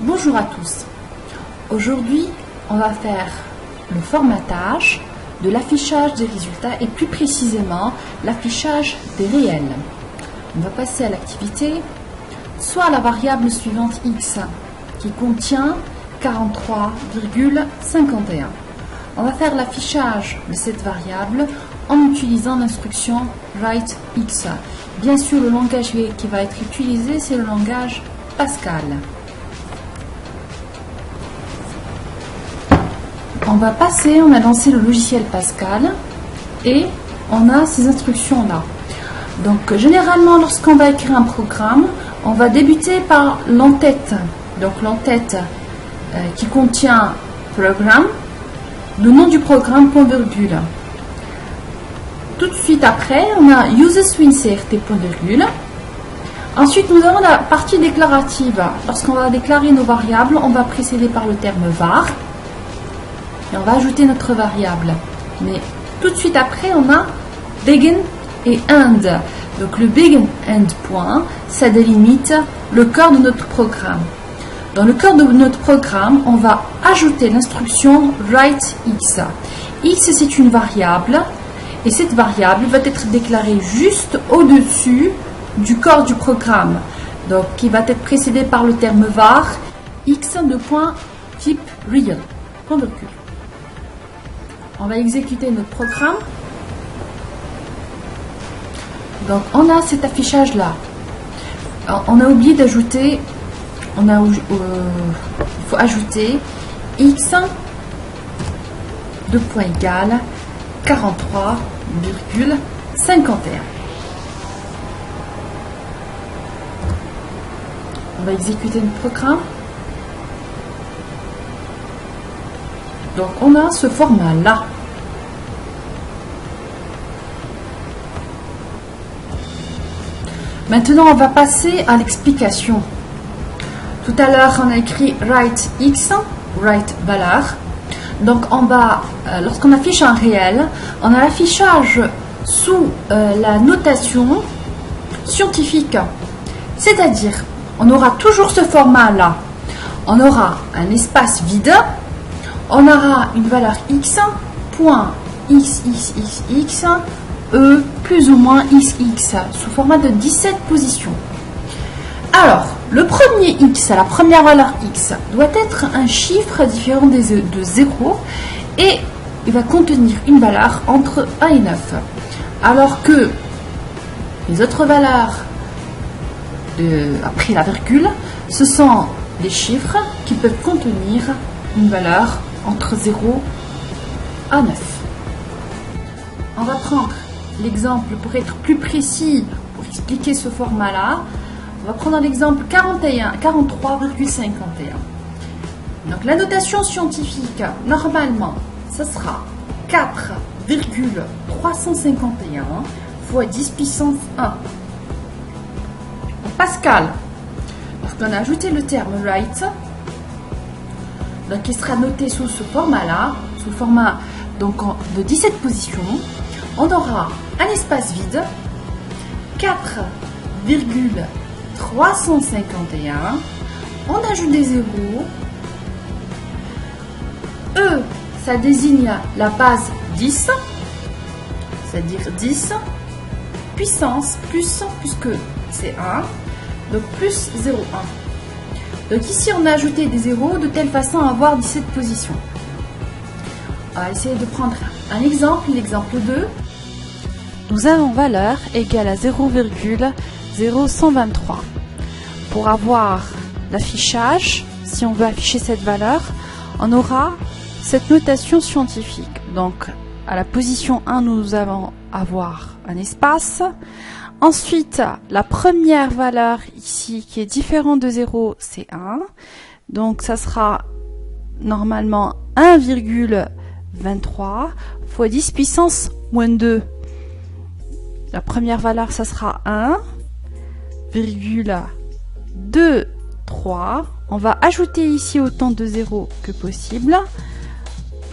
Bonjour à tous. Aujourd'hui, on va faire le formatage de l'affichage des résultats et plus précisément l'affichage des réels. On va passer à l'activité, soit à la variable suivante x qui contient 43,51. On va faire l'affichage de cette variable en utilisant l'instruction writex. Bien sûr, le langage qui va être utilisé, c'est le langage Pascal. On va lancé le logiciel Pascal et on a ces instructions-là. Donc, généralement, lorsqu'on va écrire un programme, on va débuter par l'entête. Donc, l'entête qui contient programme, le nom du programme, point virgule. Tout de suite après, on a useSwInsert, point virgule. Ensuite, nous avons la partie déclarative. Lorsqu'on va déclarer nos variables, on va précéder par le terme var. Et on va ajouter notre variable. Mais tout de suite après, on a begin et end. Donc le begin end point, ça délimite le cœur de notre programme. Dans le cœur de notre programme, on va ajouter l'instruction writex. X, c'est une variable. Et cette variable va être déclarée juste au-dessus du corps du programme. Donc, qui va être précédé par le terme var, x de point type real. Point virgule. On va exécuter notre programme. Donc, on a cet affichage-là. On a oublié d'ajouter, il faut ajouter x de point égal 43,51. On va exécuter notre programme. Donc, on a ce format-là. Maintenant, on va passer à l'explication. Tout à l'heure, on a écrit writex, write valeur. Donc, lorsqu'on affiche un réel, on a l'affichage sous la notation scientifique. C'est-à-dire, on aura toujours ce format-là. On aura un espace vide. On aura une valeur x, point xxxx, e plus ou moins xx, sous format de 17 positions. Alors, le premier x, la première valeur x, doit être un chiffre différent de 0 et il va contenir une valeur entre 1 et 9. Alors que les autres valeurs après la virgule, ce sont des chiffres qui peuvent contenir une valeur entre 0 à 9. On va prendre l'exemple pour être plus précis, pour expliquer ce format-là. On va prendre l'exemple 43,51. Donc la notation scientifique, normalement, ce sera 4,351 fois 10 puissance 1. En Pascal, lorsqu'on a ajouté le terme write, donc il sera noté sous ce format-là, sous le format donc, de 17 positions, on aura un espace vide, 4,351, on ajoute des zéros, E, ça désigne la base 10, c'est-à-dire 10, puissance, plus, puisque c'est 1, donc plus 0,1. Donc ici, on a ajouté des zéros de telle façon à avoir 17 positions. On va essayer de prendre un exemple, l'exemple 2. Nous avons valeur égale à 0,0123. Pour avoir l'affichage, si on veut afficher cette valeur, on aura cette notation scientifique. Donc, à la position 1, nous allons avoir un espace. Ensuite, la première valeur ici qui est différente de 0, c'est 1. Donc, ça sera normalement 1,23 fois 10 puissance moins 2. La première valeur, ça sera 1,23. On va ajouter ici autant de 0 que possible.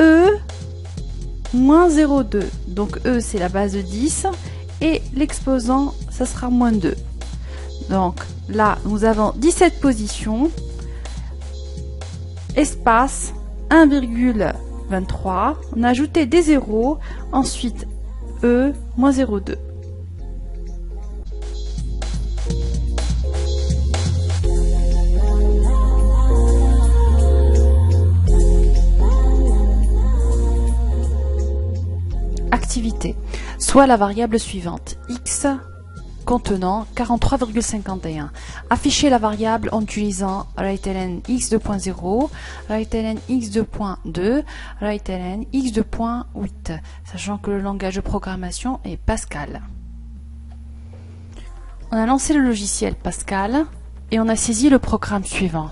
E moins 0,2. Donc, E, c'est la base de 10. Et l'exposant, ça sera moins 2. Donc là, nous avons 17 positions. espace 1,23. On a ajouté des zéros, ensuite E, moins 0,2. Activité, soit la variable suivante, x contenant 43,51. Afficher la variable en utilisant writeln x2.0, writeln x2.2, writeln x2.8, sachant que le langage de programmation est Pascal. On a lancé le logiciel Pascal et on a saisi le programme suivant.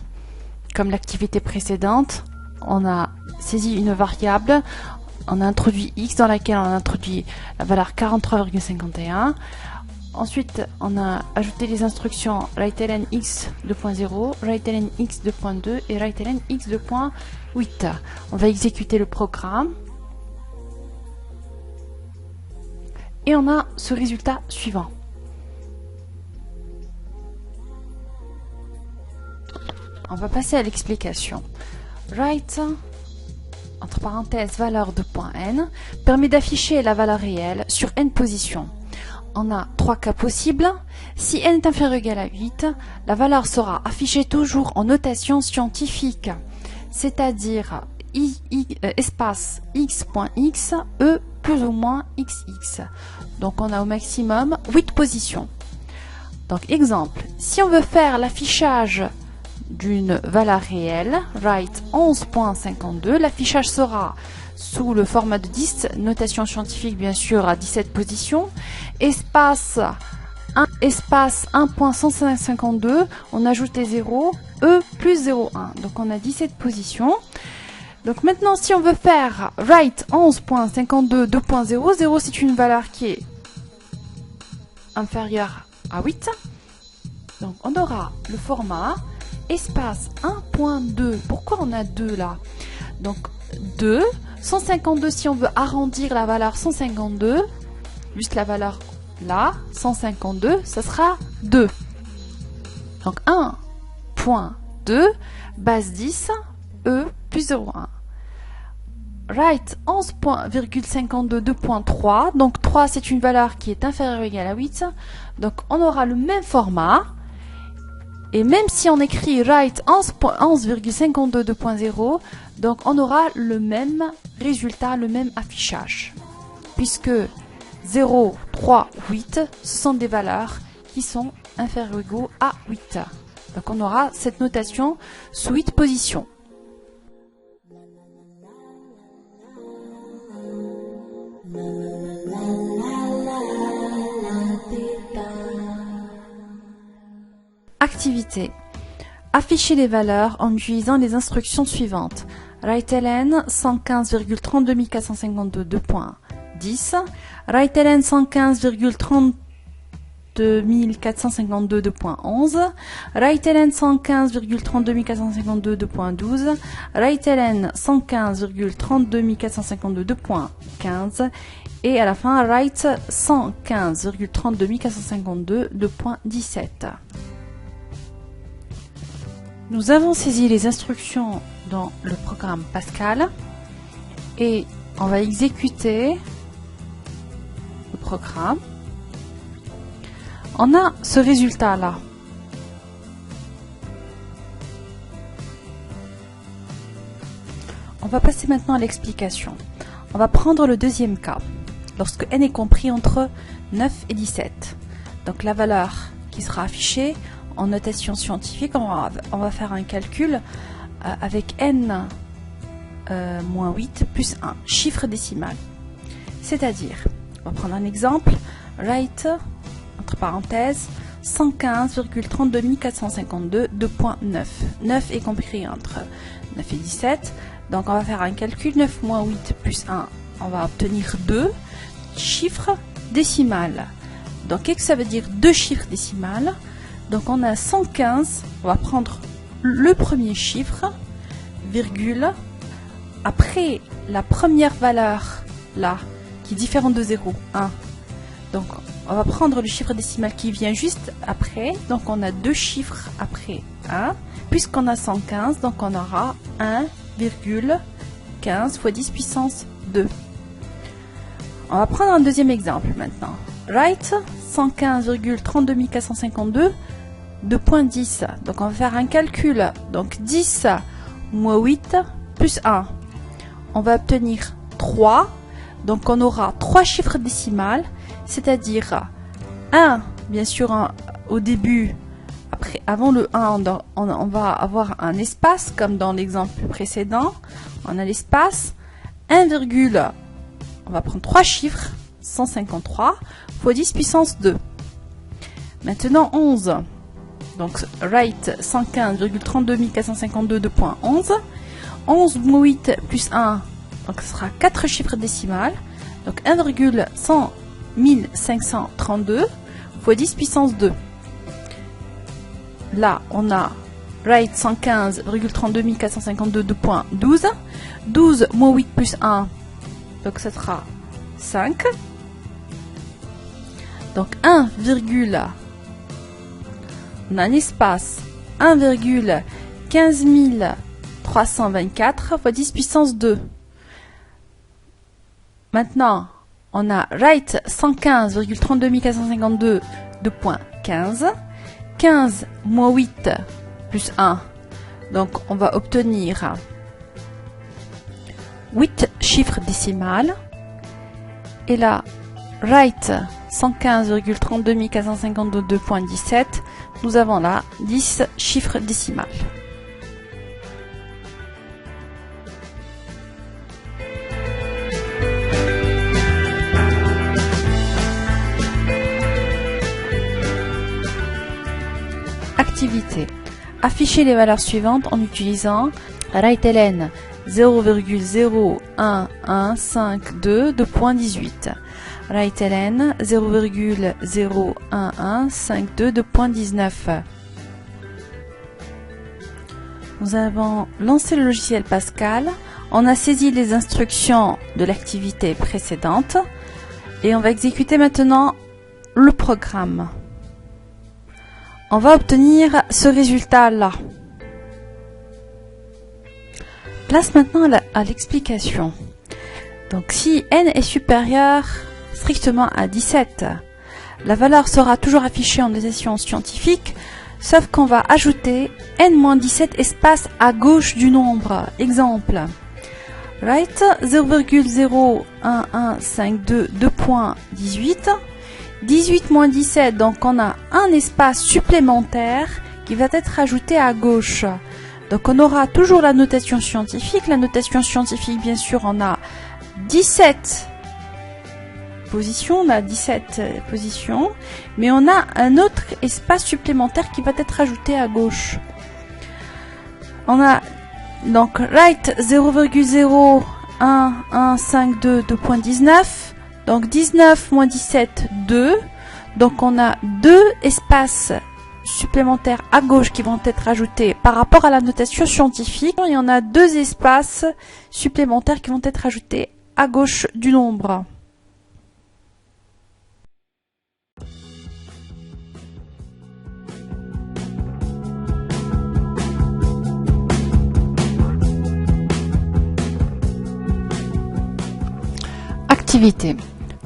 Comme l'activité précédente, on a saisi une variable, on a introduit x dans laquelle on a introduit la valeur 43,51. Ensuite, on a ajouté les instructions writeln x2.0, writeln x2.2 et writeln x2.8. On va exécuter le programme. Et on a ce résultat suivant. On va passer à l'explication. Write, entre parenthèses, valeur de point n, permet d'afficher la valeur réelle sur n positions. On a 3 cas possibles. Si n est inférieur ou égal à 8, la valeur sera affichée toujours en notation scientifique, c'est-à-dire espace x.x, e plus ou moins xx. Donc on a au maximum 8 positions. Donc exemple, si on veut faire l'affichage d'une valeur réelle, write 11.52, l'affichage sera sous le format de 10, notation scientifique bien sûr à 17 positions, espace 1.152, on ajoute les 0, E plus 0,1, donc on a 17 positions. Donc maintenant si on veut faire write 11.52 2.0, 0 c'est une valeur qui est inférieure à 8, donc on aura le format espace 1.2, pourquoi on a 2 là? Donc 2, 152 si on veut arrondir la valeur 152, juste la valeur là, 152, ça sera 2. Donc 1.2, base 10, E plus 0,1. Write 11.52 2.3, donc 3 c'est une valeur qui est inférieure ou égale à 8, donc on aura le même format. Et même si on écrit write 11,52 2.0, donc on aura le même résultat, le même affichage. Puisque 0, 3, 8, ce sont des valeurs qui sont inférieures ou égaux à 8. Donc on aura cette notation sous 8 positions. Activité. Afficher les valeurs en utilisant les instructions suivantes. writeln 115,32 452 2.10, writeln 115,32 452 2.11, writeln 115,32 452 2.12, writeln 115,32 452 2.15 et à la fin write 115,32 452 2.17. Nous avons saisi les instructions dans le programme Pascal et on va exécuter le programme. On a ce résultat-là. On va passer maintenant à l'explication. On va prendre le deuxième cas, lorsque n est compris entre 9 et 17. Donc la valeur qui sera affichée en notation scientifique, on va faire un calcul avec n moins 8 plus 1, chiffre décimal. C'est-à-dire, on va prendre un exemple, write, entre parenthèses, 115,32 452 2.9. 9 est compris entre 9 et 17. Donc on va faire un calcul, 9 moins 8 plus 1, on va obtenir 2 chiffres décimales. Donc qu'est-ce que ça veut dire 2 chiffres décimales? Donc on a 115, on va prendre le premier chiffre, virgule, après la première valeur là, qui est différente de 0, 1. Donc on va prendre le chiffre décimal qui vient juste après, donc on a 2 chiffres après 1. Puisqu'on a 115, donc on aura 1,15 fois 10 puissance 2. On va prendre un deuxième exemple maintenant. Write 115,32 452 de point 10. Donc on va faire un calcul. Donc 10 moins 8 plus 1. On va obtenir 3. Donc on aura 3 chiffres décimales, c'est-à-dire 1, bien sûr, au début. Après, avant le 1, on va avoir un espace, comme dans l'exemple précédent. On a l'espace 1, on va prendre 3 chiffres, 153 fois 10 puissance 2. Maintenant 11. Donc, write 115,32 452 de point 11. 11 moins 8 plus 1, donc ce sera 4 chiffres décimales. Donc 1,100 fois 10 puissance 2. Là, on a write 115,32 452 de point 12. 12 moins 8 plus 1, donc ce sera 5. Donc 1, on a un espace 1,15324 fois 10 puissance 2. Maintenant, on a write 115,32 452 de point 15. 15 moins 8 plus 1. Donc, on va obtenir 8 chiffres décimales. Et là, write 115,32 452 de point 17. Nous avons là 10 chiffres décimales. Activité. Afficher les valeurs suivantes en utilisant writeln 0,01152 de point 18. writeln 0,01152 de point 19. Nous avons lancé le logiciel Pascal. On a saisi les instructions de l'activité précédente et on va exécuter maintenant le programme. On va obtenir ce résultat-là. Place maintenant à l'explication. Donc si n est supérieur strictement à 17, la valeur sera toujours affichée en notation scientifique, sauf qu'on va ajouter n-17 espace à gauche du nombre. Exemple, write 0,01152 2.18. 18 moins 17, donc on a un espace supplémentaire qui va être ajouté à gauche. Donc on aura toujours la notation scientifique. La notation scientifique, bien sûr, on a 17 positions, mais on a un autre espace supplémentaire qui va être ajouté à gauche. On a donc write 0,01152 2.19. Donc 19 moins 17, 2. Donc on a 2 espaces supplémentaires à gauche qui vont être ajoutés par rapport à la notation scientifique. Et on a 2 espaces supplémentaires qui vont être ajoutés à gauche du nombre. Activité.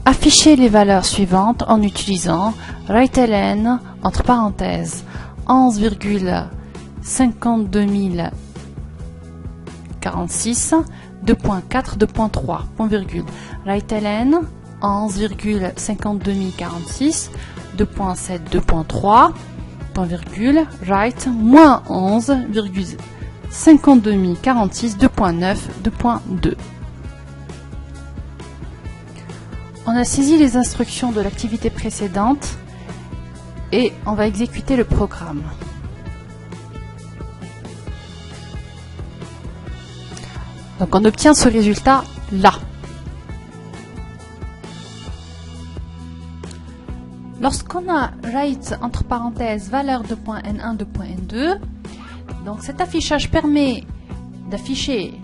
Afficher les valeurs suivantes en utilisant writeln entre parenthèses 11,52046 2.4 2.3 point virgule. writeln 11,52046 2.7 2.3 point virgule. write moins 11,52046 2.9 2.2. On a saisi les instructions de l'activité précédente et on va exécuter le programme. Donc on obtient ce résultat là. Lorsqu'on a write entre parenthèses valeur de point n1 de point n2, donc cet affichage permet d'afficher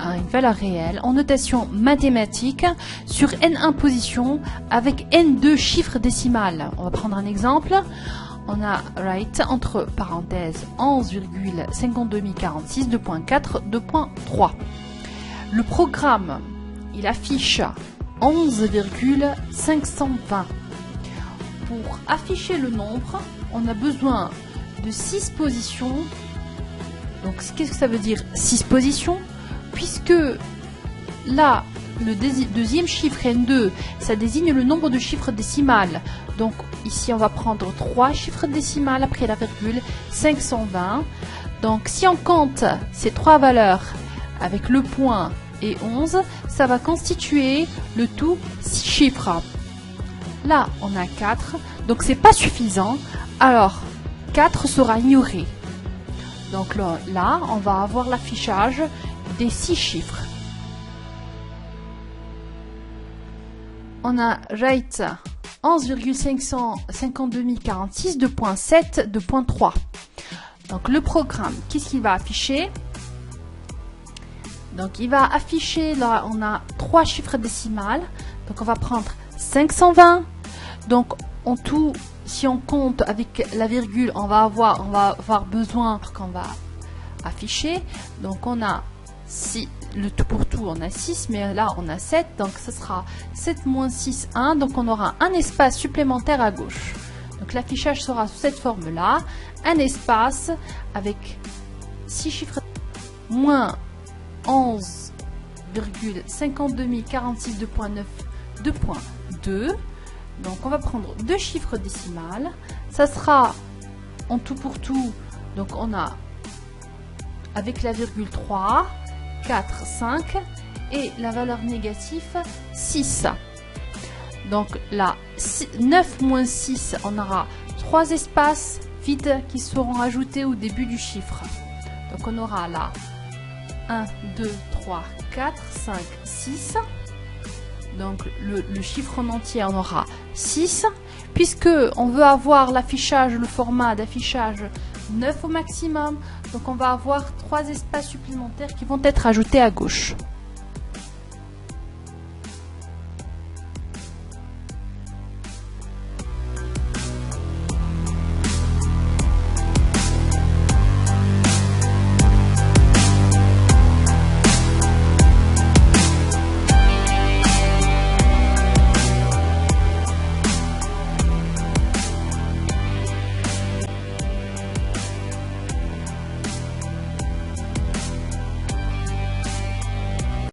une valeur réelle en notation mathématique sur n1 position avec n2 chiffres décimales. On va prendre un exemple. on a write entre parenthèses 11,52.046, 2.4, 2.3. Le programme, il affiche 11,520. Pour afficher le nombre, on a besoin de 6 positions. Donc, qu'est-ce que ça veut dire 6 positions? Puisque là, le deuxième chiffre N2, ça désigne le nombre de chiffres décimales. Donc, ici, on va prendre 3 chiffres décimales après la virgule, 520. Donc, si on compte ces 3 valeurs avec le point et 11, ça va constituer le tout 6 chiffres. Là, on a 4, donc c'est pas suffisant. Alors, 4 sera ignoré. Donc là, on va avoir l'affichage des 6 chiffres. On a rate 11,552.046, 2.7, 2.3. Donc le programme, qu'est-ce qu'il va afficher? Donc il va afficher, là on a 3 chiffres décimales. Donc on va prendre 520. Donc en tout, si on compte avec la virgule, on va avoir besoin qu'on va afficher. Donc on a 6, le tout pour tout on a 6, mais là on a 7, donc ce sera 7 moins 6, 1, donc on aura un espace supplémentaire à gauche. Donc l'affichage sera sous cette forme-là, un espace avec 6 chiffres moins 11,52.046, 2.9, 2.2. Donc on va prendre 2 chiffres décimales, ça sera en tout pour tout, donc on a avec la virgule 3, 4, 5 et la valeur négative 6. Donc là, 9 moins 6, on aura 3 espaces vides qui seront ajoutés au début du chiffre. Donc on aura là 1, 2, 3, 4, 5, 6. Donc le chiffre en entier, on aura 6. Puisque on veut avoir l'affichage, le format d'affichage 9 au maximum, donc on va avoir 3 espaces supplémentaires qui vont être ajoutés à gauche.